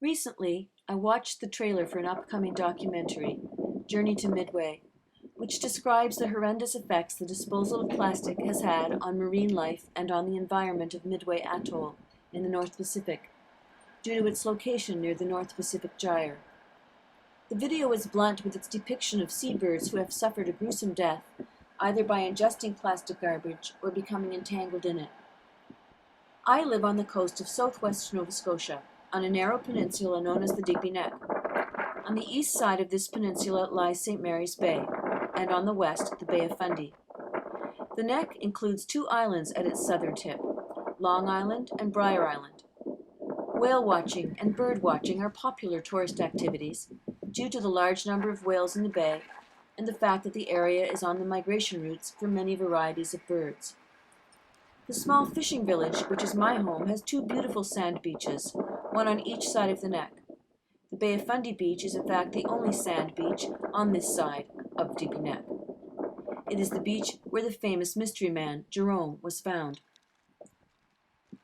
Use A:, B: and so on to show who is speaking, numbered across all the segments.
A: Recently, I watched the trailer for an upcoming documentary, Journey to Midway, which describes the horrendous effects the disposal of plastic has had on marine life and on the environment of Midway Atoll in the North Pacific, due to its location near the North Pacific Gyre. The video is blunt with its depiction of seabirds who have suffered a gruesome death, either by ingesting plastic garbage or becoming entangled in it. I live on the coast of southwest Nova Scotia, on a narrow peninsula known as the Digby Neck. On the east side of this peninsula lies St. Mary's Bay, and on the west, the Bay of Fundy. The neck includes two islands at its southern tip, Long Island and Briar Island. Whale watching and bird watching are popular tourist activities due to the large number of whales in the bay and the fact that the area is on the migration routes for many varieties of birds. The small fishing village, which is my home, has two beautiful sand beaches, one on each side of the neck. The Bay of Fundy beach is in fact the only sand beach on this side of Digby Neck. It is the beach where the famous mystery man, Jerome, was found.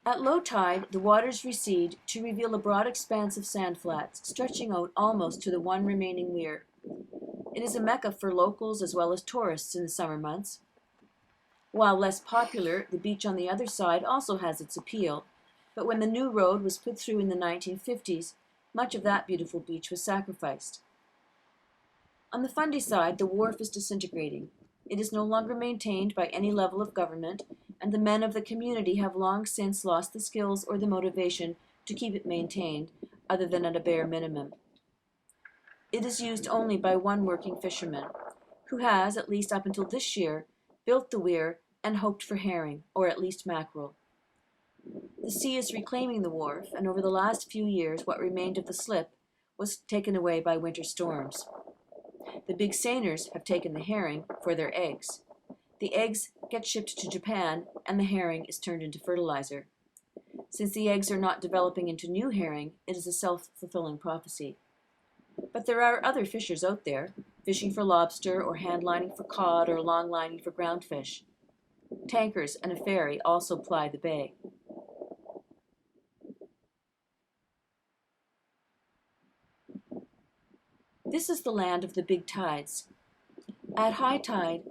A: At low tide, the waters recede to reveal a broad expanse of sand flats stretching out almost to the one remaining weir. It is a mecca for locals as well as tourists in the summer months. While less popular, the beach on the other side also has its appeal, but when the new road was put through in the 1950s, much of that beautiful beach was sacrificed. On the Fundy side, the wharf is disintegrating. It is no longer maintained by any level of government, and the men of the community have long since lost the skills or the motivation to keep it maintained, other than at a bare minimum. It is used only by one working fisherman, who has, at least up until this year, built the weir and hoped for herring, or at least mackerel. The sea is reclaiming the wharf, and over the last few years what remained of the slip was taken away by winter storms. The big seiners have taken the herring for their eggs. The eggs get shipped to Japan, and the herring is turned into fertilizer. Since the eggs are not developing into new herring, it is a self-fulfilling prophecy. But there are other fishers out there, fishing for lobster or hand lining for cod or long lining for groundfish. Tankers and a ferry also ply the bay. This is the land of the big tides. At high tide,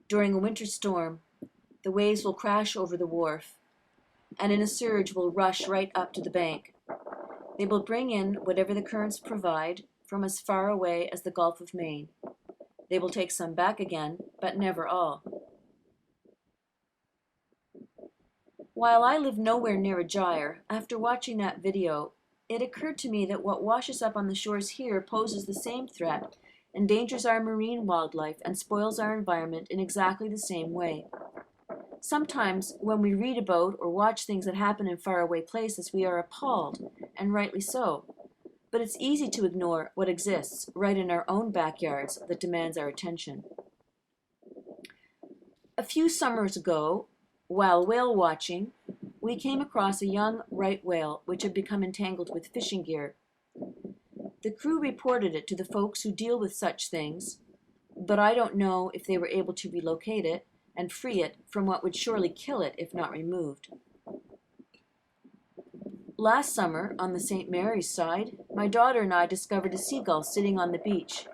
A: during a winter storm, the waves will crash over the wharf, and in a surge will rush right up to the bank. They will bring in whatever the currents provide from as far away as the Gulf of Maine. They will take some back again, but never all. While I live nowhere near a gyre, after watching that video, it occurred to me that what washes up on the shores here poses the same threat, endangers our marine wildlife, and spoils our environment in exactly the same way. Sometimes, when we read about or watch things that happen in faraway places, we are appalled, and rightly so. But it's easy to ignore what exists right in our own backyards that demands our attention. A few summers ago, while whale watching, we came across a young right whale which had become entangled with fishing gear. The crew reported it to the folks who deal with such things, but I don't know if they were able to relocate it and free it from what would surely kill it if not removed. Last summer, on the St. Mary's side, my daughter and I discovered a seagull sitting on the beach.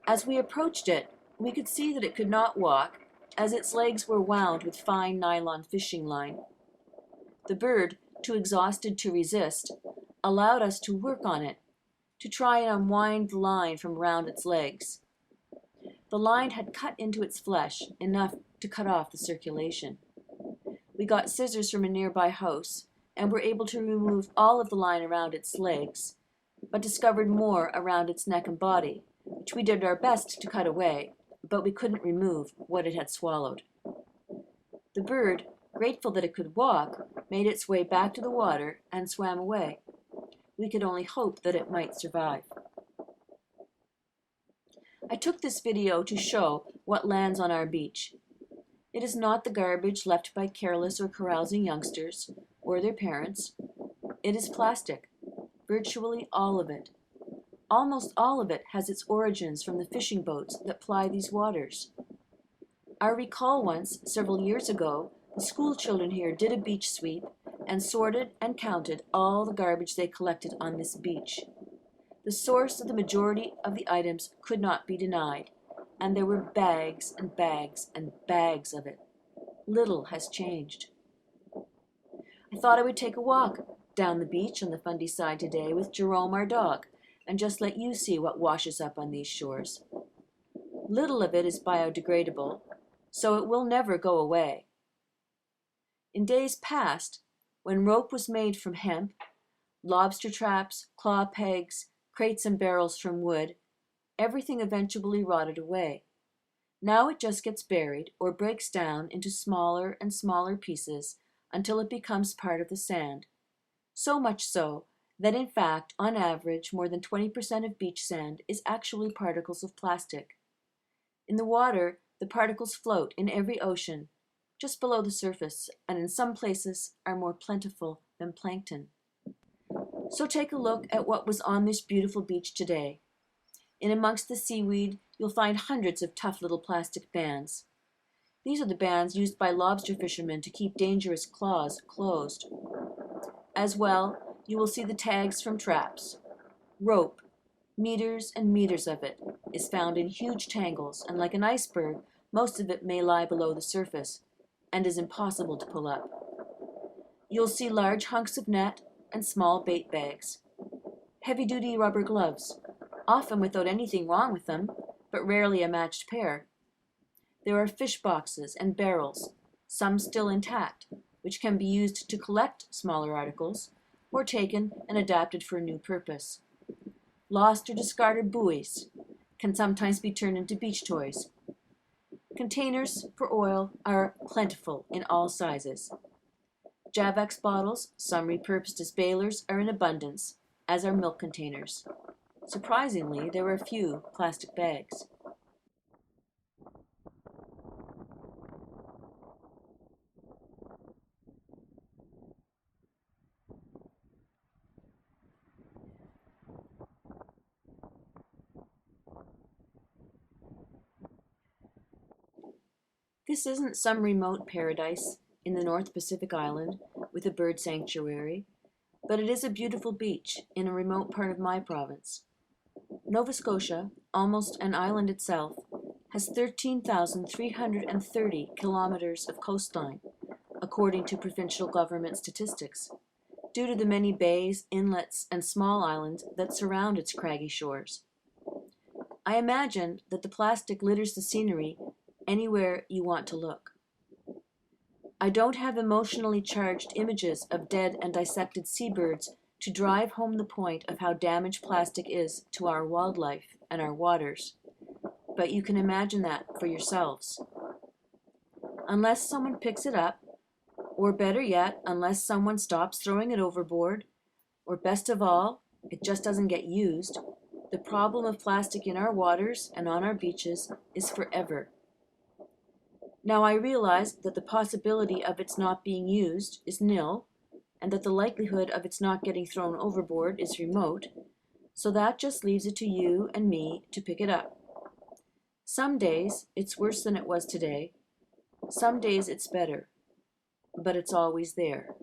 A: As we approached it, we could see that it could not walk, as its legs were wound with fine nylon fishing line. The bird, too exhausted to resist, allowed us to work on it, to try and unwind the line from around its legs. The line had cut into its flesh, enough to cut off the circulation. We got scissors from a nearby house, and were able to remove all of the line around its legs, but discovered more around its neck and body, which we did our best to cut away, but we couldn't remove what it had swallowed. The bird, grateful that it could walk, made its way back to the water and swam away. We could only hope that it might survive. I took this video to show what lands on our beach. It is not the garbage left by careless or carousing youngsters or their parents. It is plastic, virtually all of it. Almost all of it has its origins from the fishing boats that ply these waters. I recall once, several years ago, the school children here did a beach sweep and sorted and counted all the garbage they collected on this beach. The source of the majority of the items could not be denied, and there were bags and bags and bags of it. Little has changed. I thought I would take a walk down the beach on the Fundy side today with Jerome, our dog, and just let you see what washes up on these shores. Little of it is biodegradable, so it will never go away. In days past, when rope was made from hemp, lobster traps, claw pegs, crates and barrels from wood, everything eventually rotted away. Now it just gets buried or breaks down into smaller and smaller pieces until it becomes part of the sand. So much so that in fact, on average, more than 20% of beach sand is actually particles of plastic. In the water, the particles float in every ocean, just below the surface, and in some places are more plentiful than plankton. So take a look at what was on this beautiful beach today. In amongst the seaweed, you'll find hundreds of tough little plastic bands. These are the bands used by lobster fishermen to keep dangerous claws closed. As well, you will see the tags from traps. Rope, meters and meters of it, is found in huge tangles, and like an iceberg, most of it may lie below the surface and is impossible to pull up. You'll see large hunks of net and small bait bags. Heavy-duty rubber gloves, often without anything wrong with them, but rarely a matched pair. There are fish boxes and barrels, some still intact, which can be used to collect smaller articles, or taken and adapted for a new purpose. Lost or discarded buoys can sometimes be turned into beach toys. Containers for oil are plentiful in all sizes. Javex bottles, some repurposed as bailers, are in abundance, as are milk containers. Surprisingly, there are few plastic bags. This isn't some remote paradise in the North Pacific Island with a bird sanctuary, but it is a beautiful beach in a remote part of my province. Nova Scotia, almost an island itself, has 13,330 kilometers of coastline, according to provincial government statistics, due to the many bays, inlets, and small islands that surround its craggy shores. I imagine that the plastic litters the scenery anywhere you want to look. I don't have emotionally charged images of dead and dissected seabirds to drive home the point of how damaged plastic is to our wildlife and our waters, but you can imagine that for yourselves. Unless someone picks it up, or better yet, unless someone stops throwing it overboard, or best of all, it just doesn't get used, the problem of plastic in our waters and on our beaches is forever. Now I realize that the possibility of its not being used is nil, and that the likelihood of its not getting thrown overboard is remote, so that just leaves it to you and me to pick it up. Some days it's worse than it was today, some days it's better, but it's always there.